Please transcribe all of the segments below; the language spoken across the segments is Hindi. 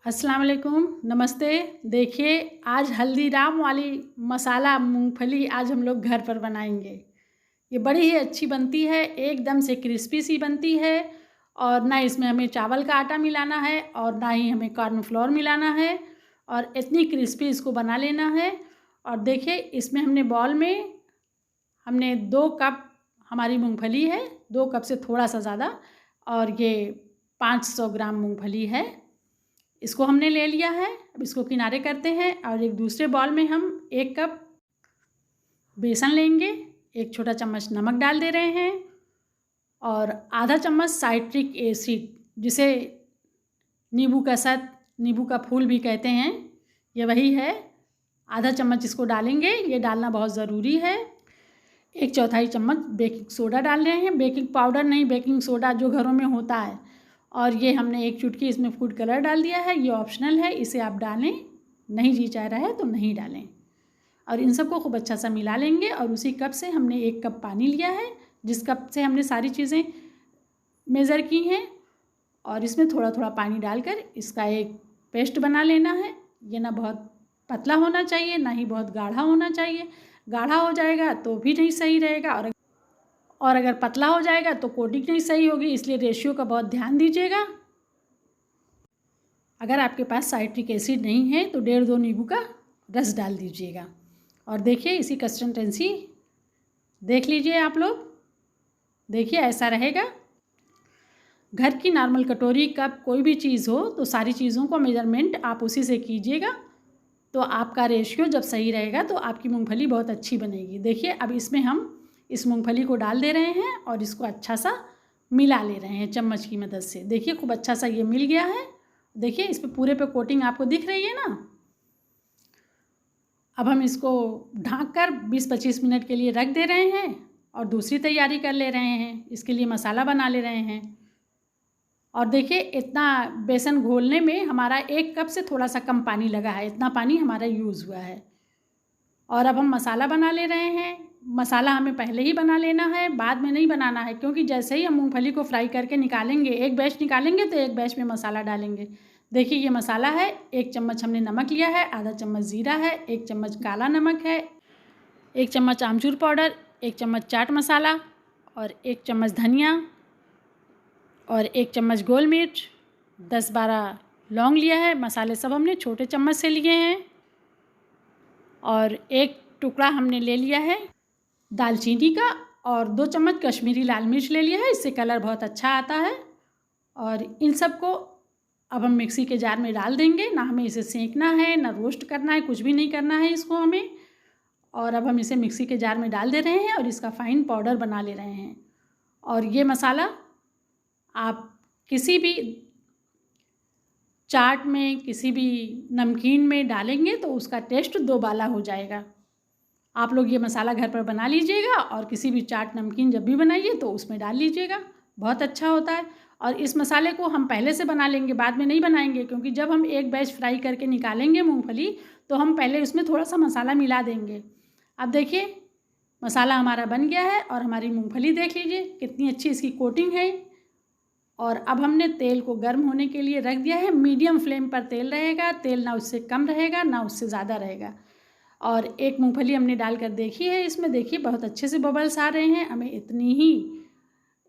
अस्सलाम वालेकुम, नमस्ते। देखिए, आज हल्दीराम वाली मसाला मूंगफली आज हम लोग घर पर बनाएंगे। ये बड़ी ही अच्छी बनती है, एकदम से क्रिस्पी सी बनती है और ना इसमें हमें चावल का आटा मिलाना है और ना ही हमें कॉर्नफ्लोर मिलाना है और इतनी क्रिस्पी इसको बना लेना है। और देखिए, इसमें हमने 2 कप हमारी मूंगफली है, 2 कप से थोड़ा सा ज़्यादा, और ये 500 ग्राम मूंगफली है। इसको हमने ले लिया है। अब इसको किनारे करते हैं और एक दूसरे बाउल में हम 1 कप बेसन लेंगे, 1 छोटा चम्मच नमक डाल दे रहे हैं और आधा चम्मच साइट्रिक एसिड, जिसे नींबू का फूल भी कहते हैं, ये वही है। आधा चम्मच इसको डालेंगे, ये डालना बहुत ज़रूरी है। 1/4 चम्मच बेकिंग सोडा डाल रहे हैं, बेकिंग पाउडर नहीं, बेकिंग सोडा जो घरों में होता है। और ये हमने 1 चुटकी इसमें फूड कलर डाल दिया है, ये ऑप्शनल है, इसे आप डालें, नहीं जी चाह रहा है तो नहीं डालें। और इन सबको खूब अच्छा सा मिला लेंगे और उसी कप से हमने 1 कप पानी लिया है, जिस कप से हमने सारी चीज़ें मेज़र की हैं, और इसमें थोड़ा थोड़ा पानी डालकर इसका एक पेस्ट बना लेना है। ये ना बहुत पतला होना चाहिए, ना ही बहुत गाढ़ा होना चाहिए। गाढ़ा हो जाएगा तो भी नहीं सही रहेगा और अगर पतला हो जाएगा तो कोटिंग नहीं सही होगी, इसलिए रेशियो का बहुत ध्यान दीजिएगा। अगर आपके पास साइट्रिक एसिड नहीं है तो 1.5-2 नींबू का रस डाल दीजिएगा। और देखिए, इसी कंसिस्टेंसी देख लीजिए आप लोग, देखिए ऐसा रहेगा। घर की नॉर्मल कटोरी कप कोई भी चीज़ हो तो सारी चीज़ों को मेजरमेंट आप उसी से कीजिएगा, तो आपका रेशियो जब सही रहेगा तो आपकी मूंगफली बहुत अच्छी बनेगी। देखिए, अब इसमें हम इस मूंगफली को डाल दे रहे हैं और इसको अच्छा सा मिला ले रहे हैं चम्मच की मदद से। देखिए, खूब अच्छा सा ये मिल गया है। देखिए, इस पे पूरे पे कोटिंग आपको दिख रही है ना। अब हम इसको ढक कर 20-25 मिनट के लिए रख दे रहे हैं और दूसरी तैयारी कर ले रहे हैं। इसके लिए मसाला बना ले रहे हैं। और देखिए, इतना बेसन घोलने में हमारा 1 कप से थोड़ा सा कम पानी लगा है, इतना पानी हमारा यूज़ हुआ है। और अब हम मसाला बना ले रहे हैं। मसाला हमें पहले ही बना लेना है, बाद में नहीं बनाना है, क्योंकि जैसे ही हम मूंगफली को फ्राई करके निकालेंगे, एक बैच निकालेंगे तो एक बैच में मसाला डालेंगे। देखिए, ये मसाला है। 1 चम्मच हमने नमक लिया है, आधा चम्मच ज़ीरा है, 1 चम्मच काला नमक है, 1 चम्मच आमचूर पाउडर, 1 चम्मच चाट मसाला और 1 चम्मच धनिया और 1 चम्मच गोल मिर्च, 10-12 लौंग लिया है। मसाले सब हमने छोटे चम्मच से लिए हैं और 1 टुकड़ा हमने ले लिया है दालचीनी का और 2 चम्मच कश्मीरी लाल मिर्च ले लिया है, इससे कलर बहुत अच्छा आता है। और इन सब को अब हम मिक्सी के जार में डाल देंगे। ना हमें इसे सेंकना है, ना रोस्ट करना है, कुछ भी नहीं करना है इसको हमें। और अब हम इसे मिक्सी के जार में डाल दे रहे हैं और इसका फाइन पाउडर बना ले रहे हैं। और ये मसाला आप किसी भी चाट में, किसी भी नमकीन में डालेंगे तो उसका टेस्ट दोबाला हो जाएगा। आप लोग ये मसाला घर पर बना लीजिएगा और किसी भी चाट नमकीन जब भी बनाइए तो उसमें डाल लीजिएगा, बहुत अच्छा होता है। और इस मसाले को हम पहले से बना लेंगे, बाद में नहीं बनाएंगे, क्योंकि जब हम एक बैच फ्राई करके निकालेंगे मूंगफली तो हम पहले उसमें थोड़ा सा मसाला मिला देंगे। अब देखिए, मसाला हमारा बन गया है और हमारी मूंगफली देख लीजिए कितनी अच्छी इसकी कोटिंग है। और अब हमने तेल को गर्म होने के लिए रख दिया है। मीडियम फ्लेम पर तेल रहेगा, तेल ना उससे कम रहेगा ना उससे ज़्यादा रहेगा। और 1 मूंगफली हमने डालकर देखी है, इसमें देखिए बहुत अच्छे से बबल्स आ रहे हैं। हमें इतनी ही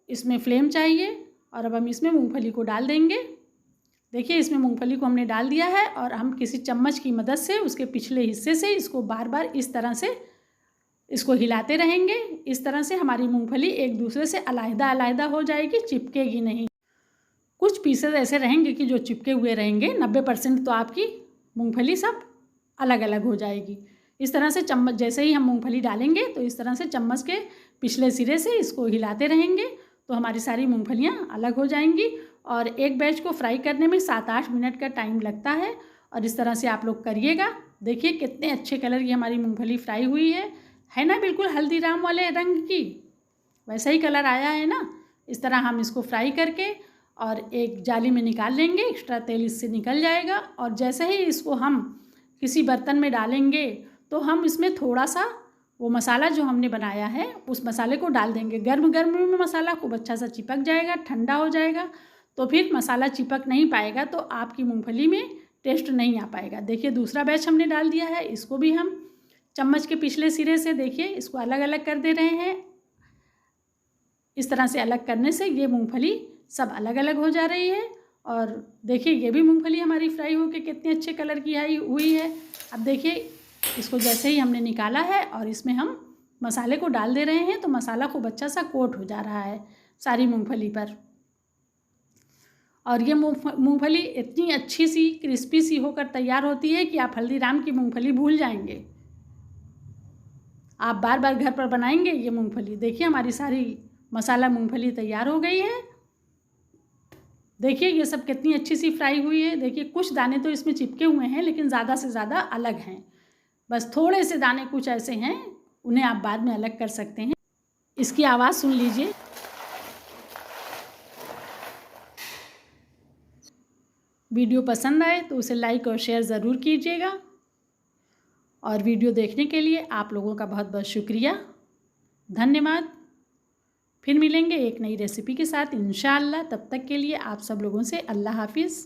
इसमें फ्लेम चाहिए। और अब हम इसमें मूंगफली को डाल देंगे। देखिए, इसमें मूंगफली को हमने डाल दिया है और हम किसी चम्मच की मदद से उसके पिछले हिस्से से इसको बार बार इस तरह से इसको हिलाते रहेंगे। इस तरह से हमारी मूंगफली एक दूसरे से अलग-अलग हो जाएगी, चिपकेगी नहीं। कुछ पीसेस ऐसे रहेंगे कि जो चिपके हुए रहेंगे, 90% तो आपकी मूंगफली सब अलग अलग हो जाएगी। इस तरह से चम्मच, जैसे ही हम मूंगफली डालेंगे तो इस तरह से चम्मच के पिछले सिरे से इसको हिलाते रहेंगे तो हमारी सारी मूंगफलियाँ अलग हो जाएंगी। और एक बैच को फ्राई करने में 7-8 मिनट का टाइम लगता है। और इस तरह से आप लोग करिएगा। देखिए, कितने अच्छे कलर की हमारी मूंगफली फ्राई हुई है ना, बिल्कुल हल्दीराम वाले रंग की, वैसा ही कलर आया है ना। इस तरह हम इसको फ्राई करके और एक जाली में निकाल लेंगे, एक्स्ट्रा तेल इससे निकल जाएगा। और जैसे ही इसको हम किसी बर्तन में डालेंगे तो हम इसमें थोड़ा सा वो मसाला जो हमने बनाया है उस मसाले को डाल देंगे। गर्म गर्म में मसाला खूब अच्छा सा चिपक जाएगा, ठंडा हो जाएगा तो फिर मसाला चिपक नहीं पाएगा, तो आपकी मूंगफली में टेस्ट नहीं आ पाएगा। देखिए दूसरा बैच हमने डाल दिया है, इसको भी हम चम्मच के पिछले सिरे से देखिए इसको अलग अलग कर दे रहे हैं। इस तरह से अलग करने से ये मूंगफली सब अलग अलग हो जा रही है। और देखिए ये भी मूंगफली हमारी फ्राई होकर कितने अच्छे कलर की हुई है। अब देखिए इसको जैसे ही हमने निकाला है और इसमें हम मसाले को डाल दे रहे हैं तो मसाला खूब अच्छा सा कोट हो जा रहा है सारी मूंगफली पर। और ये मूंगफली इतनी अच्छी सी क्रिस्पी सी होकर तैयार होती है कि आप हल्दीराम की मूंगफली भूल जाएंगे। आप बार बार घर पर बनाएंगे ये मूंगफली। देखिए हमारी सारी मसाला मूंगफली तैयार हो गई है। देखिए ये सब कितनी अच्छी सी फ्राई हुई है। देखिए कुछ दाने तो इसमें चिपके हुए हैं लेकिन ज़्यादा से ज़्यादा अलग हैं। बस थोड़े से दाने कुछ ऐसे हैं, उन्हें आप बाद में अलग कर सकते हैं। इसकी आवाज़ सुन लीजिए। वीडियो पसंद आए तो उसे लाइक और शेयर ज़रूर कीजिएगा। और वीडियो देखने के लिए आप लोगों का बहुत बहुत शुक्रिया, धन्यवाद। फिर मिलेंगे एक नई रेसिपी के साथ इंशाअल्लाह। तब तक के लिए आप सब लोगों से अल्लाह हाफिज़।